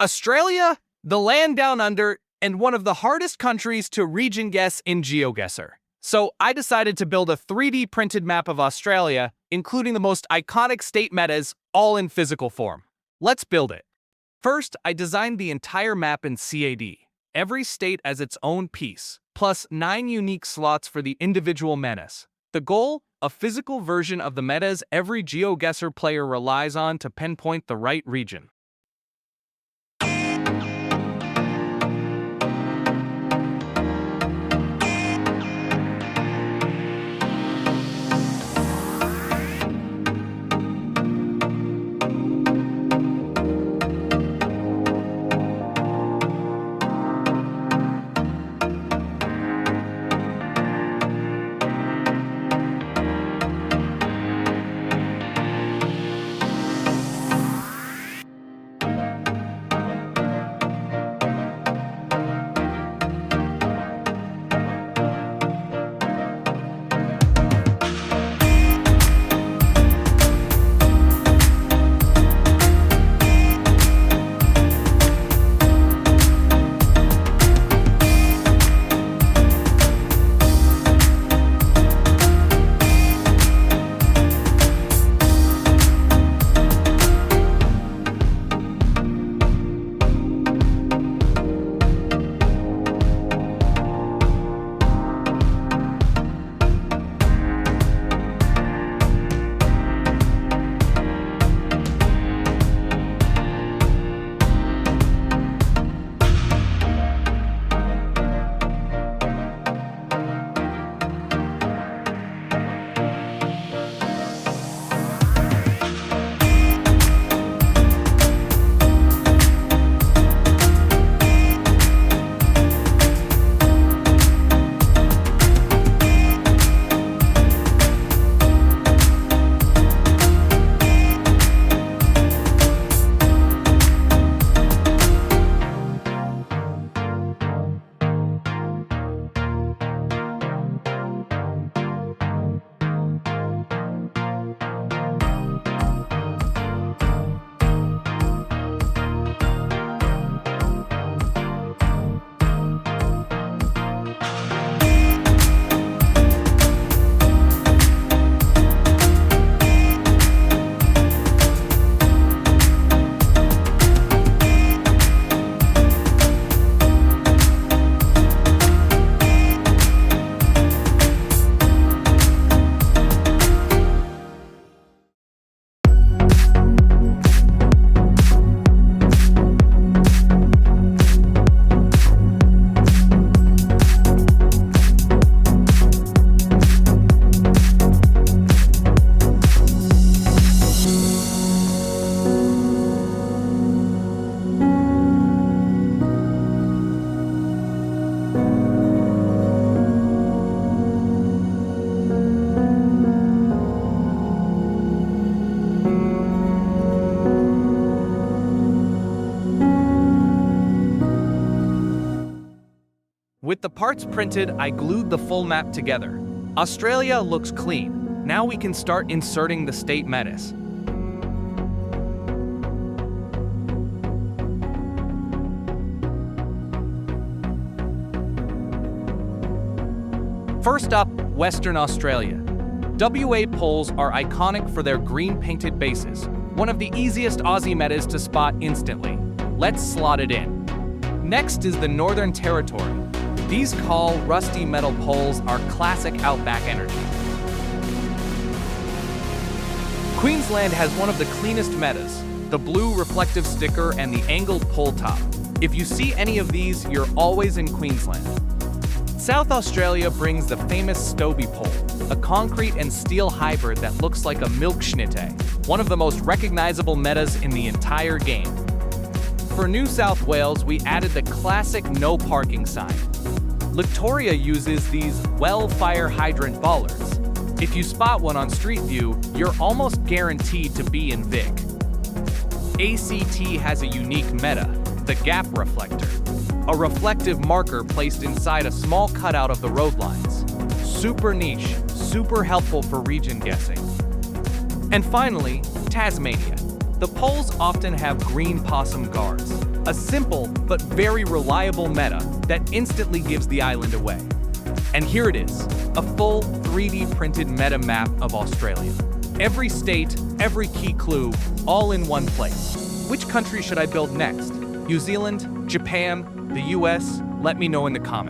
Australia, the land down under, and one of the hardest countries to region guess in GeoGuessr. So I decided to build a 3D printed map of Australia, including the most iconic state metas, all in physical form. Let's build it. First, I designed the entire map in CAD. Every state as its own piece, plus 9 unique slots for the individual metas. The goal? A physical version of the metas every GeoGuessr player relies on to pinpoint the right region. With the parts printed, I glued the full map together. Australia looks clean. Now we can start inserting the state metas. First up, Western Australia. WA poles are iconic for their green painted bases, one of the easiest Aussie metas to spot instantly. Let's slot it in. Next is the Northern Territory. These tall, rusty metal poles are classic outback energy. Queensland has one of the cleanest metas, the blue reflective sticker and the angled pole top. If you see any of these, you're always in Queensland. South Australia brings the famous Stobie pole, a concrete and steel hybrid that looks like a milkschnitte, one of the most recognizable metas in the entire game. For New South Wales, we added the classic no parking sign. Victoria uses these fire hydrant bollards. If you spot one on Street View, you're almost guaranteed to be in Vic. ACT has a unique meta, the gap reflector, a reflective marker placed inside a small cutout of the road lines. Super niche, super helpful for region guessing. And finally, Tasmania. The poles often have green possum guards. A simple but very reliable meta that instantly gives the island away. And here it is, a full 3D printed meta map of Australia. Every state, every key clue, all in one place. Which country should I build next? New Zealand? Japan? The US? Let me know in the comments.